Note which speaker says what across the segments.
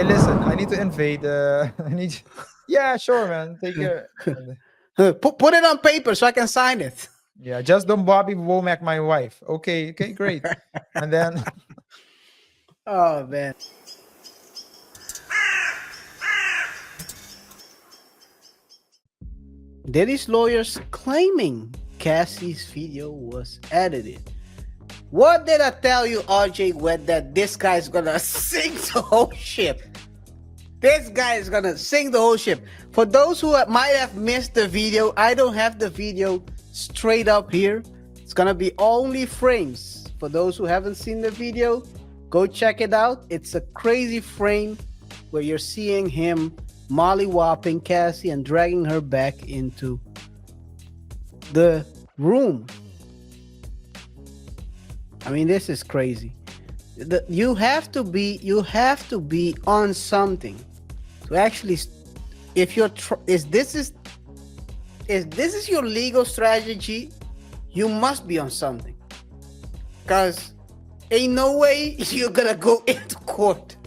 Speaker 1: Hey, listen, I need to invade. I need. Yeah, sure, man. Take care. And,
Speaker 2: Put it on paper so I can sign it.
Speaker 1: yeah, just don't Bobby Womack my wife. Okay, okay, great. And then
Speaker 2: Oh man. Diddy's lawyers claiming Cassie's video was edited. What did I tell you, RJ, when that this guy's gonna sink the whole ship? This guy is gonna sink the whole ship. For those who might have missed the video, I don't have the video straight up here. It's gonna be only frames. For those who haven't seen the video, go check it out. It's a crazy frame where you're seeing him mollywhopping Cassie and dragging her back into the room. I mean, this is crazy. You have to be on something to actually, if you're if this is your legal strategy, you must be on something, because ain't no way you're gonna go into court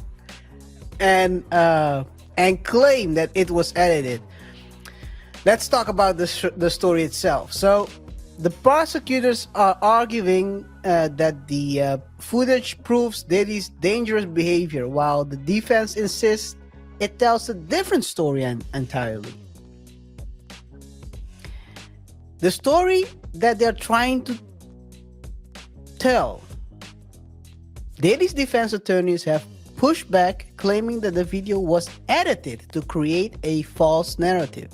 Speaker 2: and claim that it was edited. Let's talk about the story itself. So the prosecutors are arguing that the footage proves Diddy's dangerous behavior, while the defense insists it tells a different story entirely. The story that they're trying to tell, Diddy's defense attorneys have pushed back, claiming that the video was edited to create a false narrative.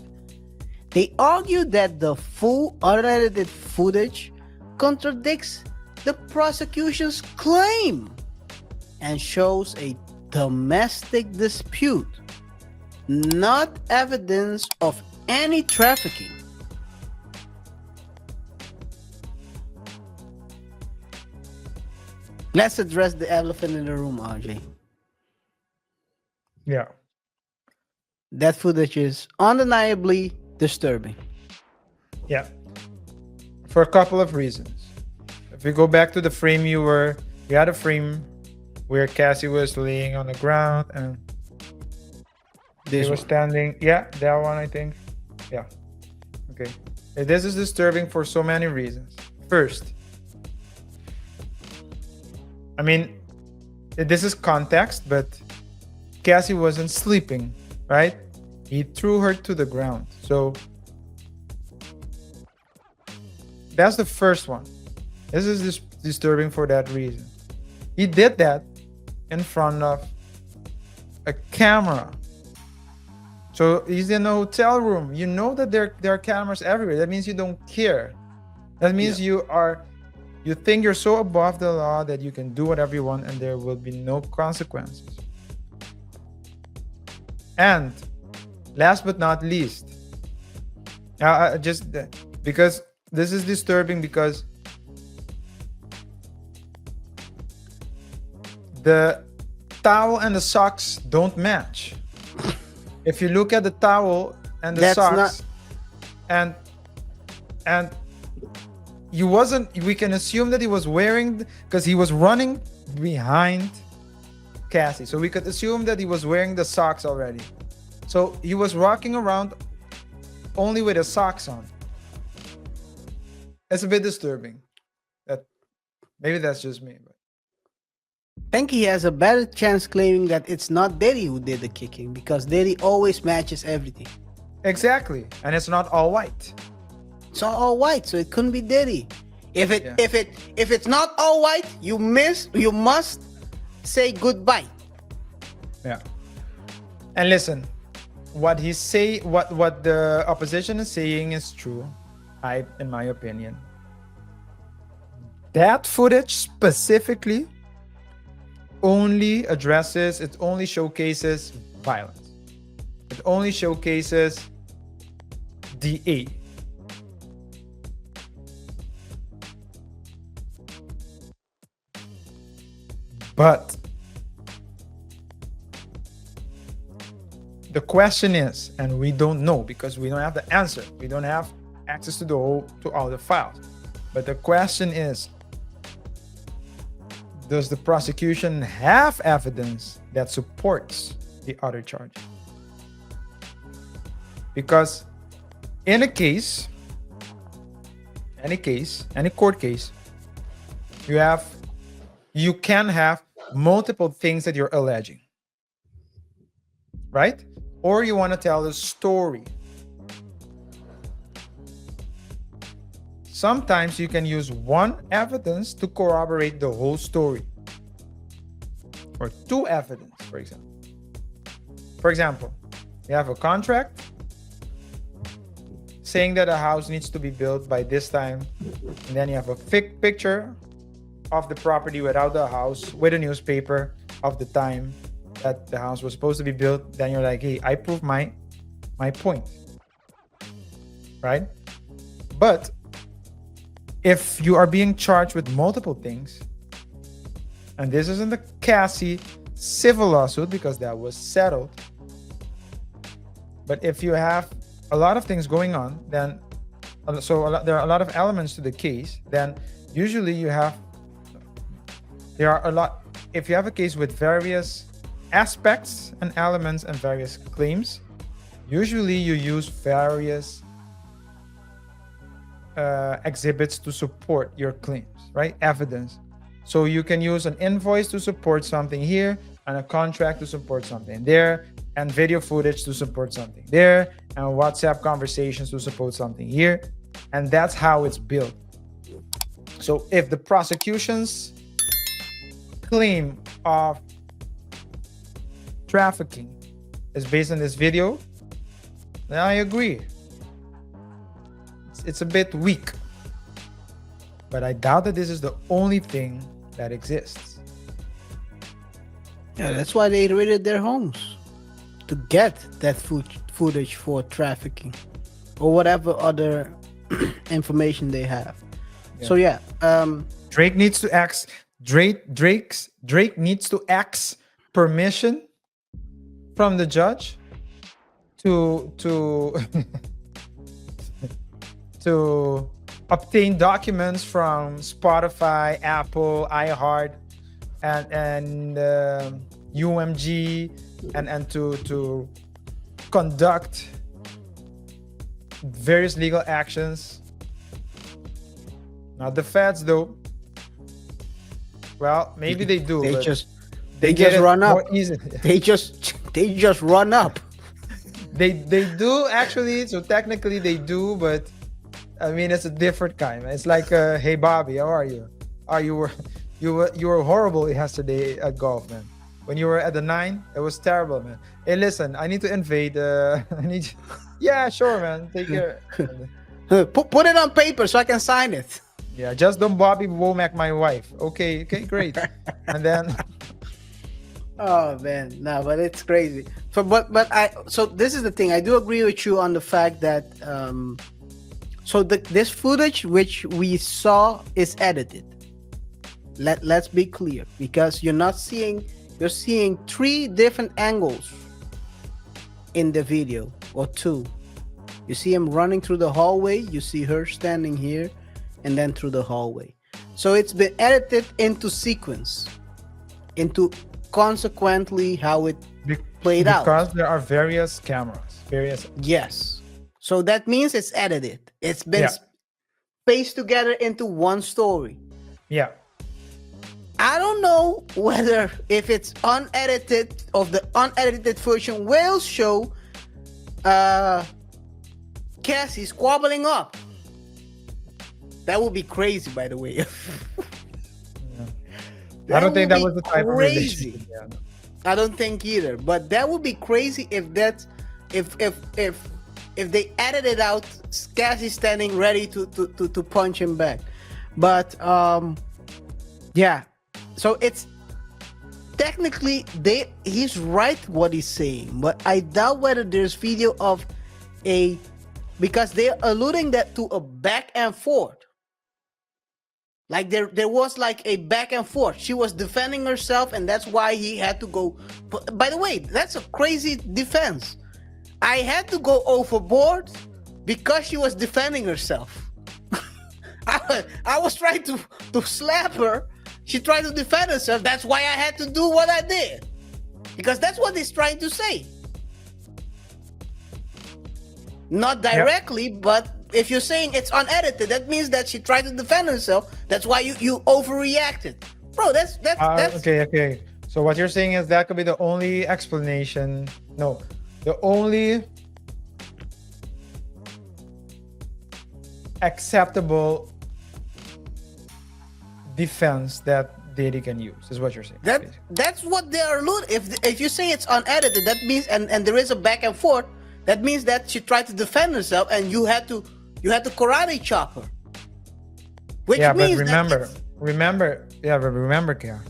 Speaker 2: They argue that the full unedited footage contradicts the prosecution's claim and shows a domestic dispute, not evidence of any trafficking. Let's address the elephant in the room, RJ.
Speaker 1: yeah,
Speaker 2: That footage is undeniably disturbing.
Speaker 1: yeah, for a couple of reasons. If we go back to the frame we had a frame where Cassie was laying on the ground and
Speaker 2: This
Speaker 1: he was
Speaker 2: one.
Speaker 1: standing. Yeah, that one, I think. Yeah. Okay. This is disturbing for so many reasons. First, I mean, this is context, but Cassie wasn't sleeping, right? He threw her to the ground. So that's the first one. This is disturbing for that reason. He did that in front of a camera. So he's in a hotel room. You know that there are cameras everywhere. That means you don't care. That means you think you're so above the law that you can do whatever you want and there will be no consequences. And last but not least, because this is disturbing, because the towel and the socks don't match. If you look at the towel and the socks, and we can assume that he was wearing, because he was running behind Cassie, so we could assume that he was wearing the socks already. So he was walking around only with the socks on. It's a bit disturbing. That maybe that's just me, but
Speaker 2: I think he has a better chance claiming that it's not Diddy who did the kicking, because Diddy always matches everything.
Speaker 1: exactly, and it's not all white.
Speaker 2: It's all white, so it couldn't be Diddy. If it's not all white, you must say goodbye.
Speaker 1: Yeah. And listen, what the opposition is saying is true. In my opinion, that footage specifically only showcases violence. It only showcases DA. But the question is, and we don't know because we don't have the answer. We don't have access to all the files. But the question is, does the prosecution have evidence that supports the other charge. Because in any court case, you can have multiple things that you're alleging, right? Or you want to tell a story. Sometimes you can use one evidence to corroborate the whole story, or two evidence, for example. For example, you have a contract saying that a house needs to be built by this time, and then you have a fake picture of the property without the house with a newspaper of the time that the house was supposed to be built. Then you're like, hey, I proved my point, right? But if you are being charged with multiple things, and this isn't the Cassie civil lawsuit because that was settled, but if you have a lot of things going on, then there are a lot of elements to the case, then usually if you have a case with various aspects and elements and various claims, usually you use various exhibits to support your claims, right? Evidence. So you can use an invoice to support something here, and a contract to support something there, and video footage to support something there, and WhatsApp conversations to support something here. And that's how it's built. So if the prosecution's claim of trafficking is based on this video, then I agree. It's a bit weak. But I doubt that this is the only thing that exists.
Speaker 2: Yeah, that's why they raided their homes, to get that footage for trafficking or whatever other information they have. Yeah. So yeah,
Speaker 1: Drake needs to ask Drake needs to ask permission from the judge to to obtain documents from Spotify, Apple, iHeart, and UMG, and to conduct various legal actions. Not the feds, though. Well, maybe they do.
Speaker 2: They
Speaker 1: but
Speaker 2: just run up. They just run up.
Speaker 1: They do actually. So technically they do, but I mean it's a different kind. It's like, hey Bobby, how are you? You were horrible yesterday at golf, man. When you were at the 9, it was terrible, man. Hey, listen, I need to invade. Yeah, sure, man. Take care.
Speaker 2: Put it on paper so I can sign it.
Speaker 1: Yeah, just don't Bobby Womack my wife. Okay, great. And then
Speaker 2: oh man, no, but it's crazy. So this is the thing. I do agree with you on the fact that this footage which we saw is edited. Let's be clear, because you're seeing 3 different angles in the video, or 2. You see him running through the hallway, you see her standing here, and then through the hallway. So it's been edited into sequence, into consequently how it played out.
Speaker 1: Because there are various cameras.
Speaker 2: Yes. So that means it's edited. It's been spaced together into one story.
Speaker 1: Yeah.
Speaker 2: I don't know whether if it's unedited, of the unedited version will show Cassie squabbling up. That would be crazy, by the way.
Speaker 1: Yeah. I don't think that was the type of relationship. Yeah.
Speaker 2: I don't think either. But that would be crazy if they edited out Cassie standing ready to punch him back. But yeah. So it's technically he's right what he's saying, but I doubt whether there's video of because they're alluding that to a back and forth. Like there was like a back and forth. She was defending herself, and that's why he had to go. By the way, that's a crazy defense. I had to go overboard because she was defending herself. I was trying to slap her. She tried to defend herself. That's why I had to do what I did. Because that's what he's trying to say. Not directly, but if you're saying it's unedited, that means that she tried to defend herself. That's why you overreacted. Bro, that's
Speaker 1: okay. So what you're saying is that could be the only explanation. No, the only acceptable defense that Diddy can use is what you're saying.
Speaker 2: That's what they are alluding. If you say it's unedited, that means and there is a back and forth. That means that she tried to defend herself, and you had to karate chop her. Which means
Speaker 1: remember, KaiR.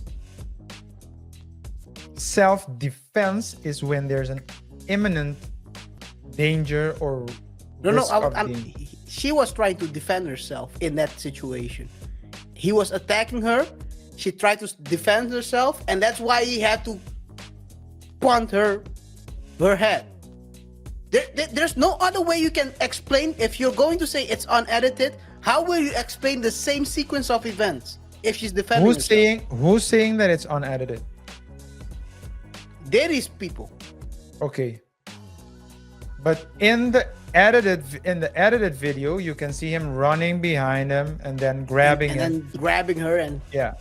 Speaker 1: Self-defense is when there's an imminent danger or
Speaker 2: she was trying to defend herself in that situation. He was attacking her. She tried to defend herself, and that's why he had to punt her head. There's no other way you can explain. If you're going to say it's unedited, how will you explain the same sequence of events if she's defending herself?
Speaker 1: Who's saying that it's unedited?
Speaker 2: There is people.
Speaker 1: Okay. But in the edited video, you can see him running behind him and then grabbing
Speaker 2: her and
Speaker 1: yeah.